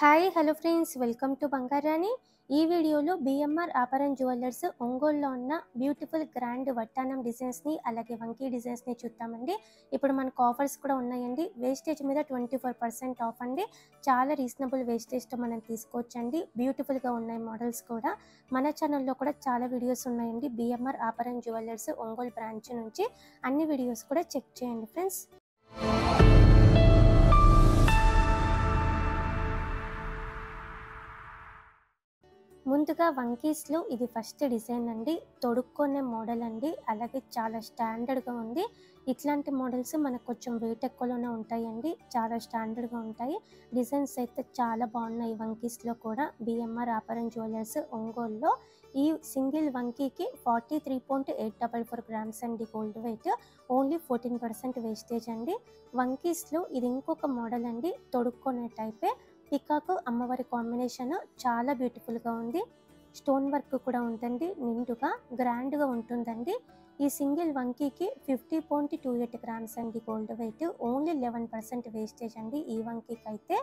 Hi hello friends, welcome to Bangarani. ఈ వీడియోలో BMR ఆభరణ్ jewellers ఒంగోలులో ఉన్న బ్యూటిఫుల్ గ్రాండ్ వడ్డానం డిజైన్స్ని అలాగే వంకీ డిజైన్స్ని చూద్దామండి. ఇప్పుడు మనకు ఆఫర్స్ కూడా ఉన్నాయండి. వేస్టేజ్ మీద 24% ఆఫ్ అండి. చాలా రీజనబుల్ వేస్టేజ్తో మనం తీసుకోవచ్చండి. బ్యూటిఫుల్గా ఉన్నాయి మోడల్స్ కూడా. మన ఛానల్లో కూడా చాలా వీడియోస్ ఉన్నాయండి. బిఎంఆర్ ఆభరణ్ జ్యువెలర్స్ ఒంగోలు బ్రాంచ్ నుంచి అన్ని వీడియోస్ కూడా చెక్ చేయండి ఫ్రెండ్స్. ముందుగా వంకీస్లో ఇది ఫస్ట్ డిజైన్ అండి. తొడుక్కునే మోడల్ అండి. అలాగే చాలా స్టాండర్డ్గా ఉంది. ఇట్లాంటి మోడల్స్ మనకు కొంచెం వెయిట్ ఎక్కువలోనే ఉంటాయండి. చాలా స్టాండర్డ్గా ఉంటాయి. డిజైన్స్ అయితే చాలా బాగున్నాయి వంకీస్లో కూడా. బిఎంఆర్ ఆభరణ్ జ్యువెలర్స్ ఒంగోలులో ఈ సింగిల్ వంకీకి 43.844 గ్రామ్స్ అండి గోల్డ్ వెయిట్. ఓన్లీ 14% వేస్టేజ్ అండి. వంకీస్లో ఇది ఇంకొక మోడల్ అండి. తొడుక్కునే టైపే. పికాక్ అమ్మవారి కాంబినేషన్ చాలా బ్యూటిఫుల్గా ఉంది. స్టోన్ వర్క్ కూడా ఉందండి. నిండుగా గ్రాండ్గా ఉంటుందండి. ఈ సింగిల్ వంకీకి 50.28 గ్రామ్స్ అండి గోల్డ్ వెయిట్. ఓన్లీ 11% వేస్టేజ్ అండి ఈ వంకీకి అయితే.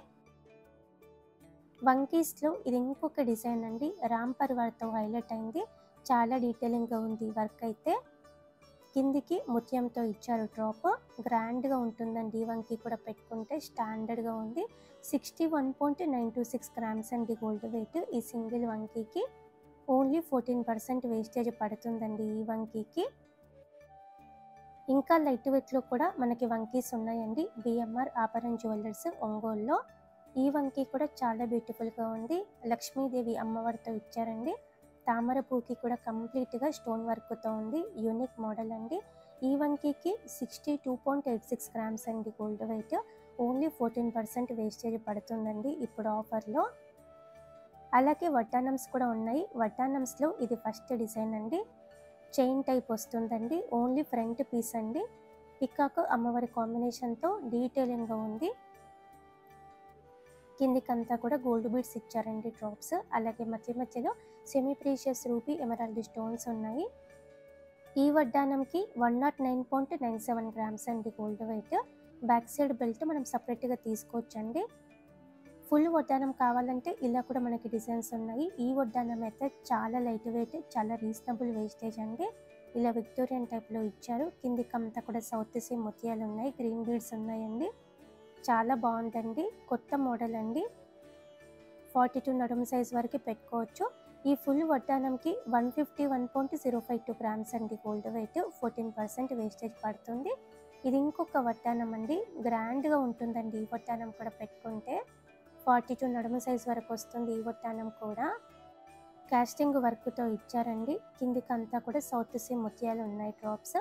వంకీస్లో ఇది ఇంకొక డిజైన్ అండి. రామ్ పరివార్తో హైలైట్ అయింది. చాలా డీటెయిలింగ్గా ఉంది వర్క్ అయితే. కిందికి ముత్యంతో ఇచ్చారు డ్రాప్. గ్రాండ్గా ఉంటుందండి. ఈ వంకీ కూడా పెట్టుకుంటే స్టాండర్డ్గా ఉంది. 61.926 గ్రామ్స్ అండి గోల్డ్ వెయిట్. ఈ సింగిల్ వంకీకి ఓన్లీ 14% వేస్టేజ్ పడుతుందండి ఈ వంకీకి. ఇంకా లైట్ వెయిట్లో కూడా మనకి వంకీస్ ఉన్నాయండి. బిఎంఆర్ ఆభరణ్ జ్యువెలర్స్ ఒంగోలులో ఈ వంకీ కూడా చాలా బ్యూటిఫుల్గా ఉంది. లక్ష్మీదేవి అమ్మవారితో ఇచ్చారండి. తామర పూకి కూడా కంప్లీట్గా స్టోన్ వర్క్తో ఉంది. యూనిక్ మోడల్ అండి. ఈ వంకీకి 62.86 గ్రామ్స్ అండి గోల్డ్ వెయిట్. ఓన్లీ 14% వేస్టేజ్ పడుతుందండి ఇప్పుడు ఆఫర్లో. అలాగే వడ్డానమ్స్ కూడా ఉన్నాయి. వడ్డానమ్స్లో ఇది ఫస్ట్ డిజైన్ అండి. చైన్ టైప్ వస్తుందండి. ఓన్లీ ఫ్రంట్ పీస్ అండి. పికాక్ అమ్మవారి కాంబినేషన్తో డీటెయిలింగ్గా ఉంది. కిందికంతా కూడా గోల్డ్ బీడ్స్ ఇచ్చారండి డ్రాప్స్. అలాగే మధ్య మధ్యలో semi precious rupee emerald stones ఉన్నాయి. ఈ వడ్డానంకి 109.97 గ్రామ్స్ అండి gold weight. Back side belt మనం సపరేట్గా తీసుకోవచ్చండి. ఫుల్ వడ్డానం కావాలంటే ఇలా కూడా మనకి డిజైన్స్ ఉన్నాయి. ఈ వడ్డానం అయితే చాలా లైట్ వెయిట్, చాలా రీజనబుల్ వేస్టేజ్ అండి. ఇలా విక్టోరియన్ టైప్లో ఇచ్చారు. కిందికంతా కూడా సౌత్ సీ ముత్యాలు ఉన్నాయి. గ్రీన్ బీడ్స్ ఉన్నాయండి. చాలా బాగుందండి. కొత్త మోడల్ అండి. 42 నడుము సైజ్ వరకు పెట్టుకోవచ్చు. ఈ ఫుల్ వడ్డానంకి 151.052 గ్రామ్స్ అండి గోల్డ్ వెయిట్. 14% వేస్టేజ్ పడుతుంది. ఇది ఇంకొక వడ్డానం అండి. గ్రాండ్గా ఉంటుందండి ఈ వడ్డానం కూడా పెట్టుకుంటే. 42 నడుము సైజ్ వరకు వస్తుంది ఈ వడ్డానం కూడా. కాస్టింగ్ వర్క్తో ఇచ్చారండి. కిందికంతా కూడా సౌత్ సీ ముత్యాలు ఉన్నాయి డ్రాప్స్.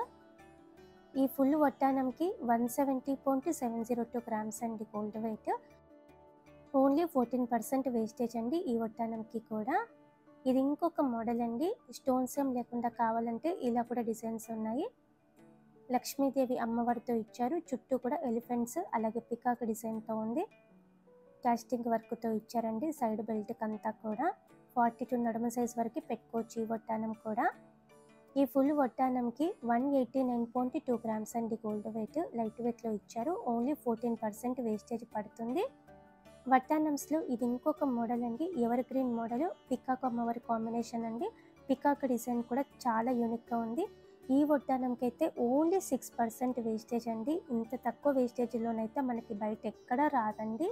ఈ ఫుల్ వడ్డానంకి 170.702 గ్రామ్స్ అండి గోల్డ్ వెయిట్. ఓన్లీ 14% వేస్టేజ్ అండి ఈ వడ్డానంకి కూడా. ఇది ఇంకొక మోడల్ అండి. స్టోన్స్ ఏం లేకుండా కావాలంటే ఇలా కూడా డిజైన్స్ ఉన్నాయి. లక్ష్మీదేవి అమ్మవారితో ఇచ్చారు. చుట్టూ కూడా ఎలిఫెంట్స్ అలాగే పికాక్ డిజైన్తో ఉంది. కాస్టింగ్ వర్క్తో ఇచ్చారండి. సైడ్ బెల్ట్కి అంతా కూడా 42 నడుము సైజ్ వరకు పెట్టుకోవచ్చు ఈ వడ్డానం కూడా. ఈ ఫుల్ వడ్డానంకి 189.2 గ్రామ్స్ అండి గోల్డ్ వెయిట్. లైట్ వెయిట్లో ఇచ్చారు. ఓన్లీ 14% వేస్టేజ్ పడుతుంది. వడ్డానమ్స్లో ఇది ఇంకొక మోడల్ అండి. Ever green model. పికాక్ అమ్మవారి కాంబినేషన్ అండి. పికాక్ డిజైన్ కూడా చాలా యూనిక్గా ఉంది. ఈ వడ్డానంకి అయితే ఓన్లీ 6% వేస్టేజ్ అండి. ఇంత తక్కువ వేస్టేజ్లోనైతే మనకి బయట ఎక్కడా రాదండి.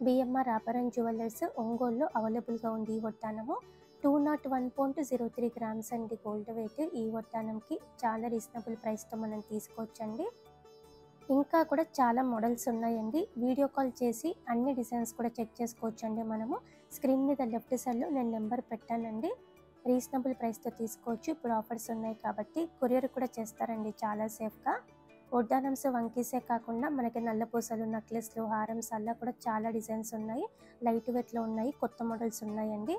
బిఎంఆర్ ఆభరణ్ జ్యువెలర్స్ ఒంగోలులో అవైలబుల్గా ఉంది ఈ వడ్డానము. 201.03 గ్రామ్స్ అండి గోల్డ్ వెయిట్. ఈ వడ్డానంకి చాలా రీజనబుల్ ప్రైస్తో మనం తీసుకోవచ్చండి. ఇంకా కూడా చాలా మోడల్స్ ఉన్నాయండి. వీడియో కాల్ చేసి అన్ని డిజైన్స్ కూడా చెక్ చేసుకోవచ్చండి మనము. స్క్రీన్ మీద లెఫ్ట్ సైడ్లో నేను నెంబర్ పెట్టానండి. రీజనబుల్ ప్రైస్తో తీసుకోవచ్చు. ఇప్పుడు ఆఫర్స్ ఉన్నాయి కాబట్టి కొరియర్ కూడా చేస్తారండి చాలా సేఫ్గా. వడ్డానమ్స్ వంకీసే కాకుండా మనకి నల్లపూసలు, నెక్లెస్లు, హారమ్స్ అలా కూడా చాలా డిజైన్స్ ఉన్నాయి. లైట్ వెయిట్లో ఉన్నాయి. కొత్త మోడల్స్ ఉన్నాయండి.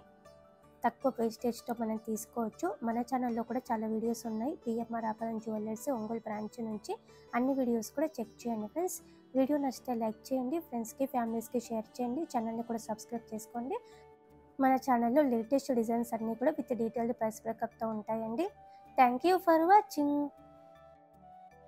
తక్కువ వేస్టేజ్తో మనం తీసుకోవచ్చు. మన ఛానల్లో కూడా చాలా వీడియోస్ ఉన్నాయి. బిఎంఆర్ ఆభరణ్ జ్యువెలర్స్ ఒంగోలు బ్రాంచ్ నుంచి అన్ని వీడియోస్ కూడా చెక్ చేయండి ఫ్రెండ్స్. వీడియో నచ్చితే లైక్ చేయండి. ఫ్రెండ్స్కి, ఫ్యామిలీస్కి షేర్ చేయండి. ఛానల్ని కూడా సబ్స్క్రైబ్ చేసుకోండి. మన ఛానల్లో లేటెస్ట్ డిజైన్స్ అన్నీ కూడా విత్ డీటెయిల్డ్ ప్రైస్ బ్రేకప్తో ఉంటాయండి. Thank you for watching.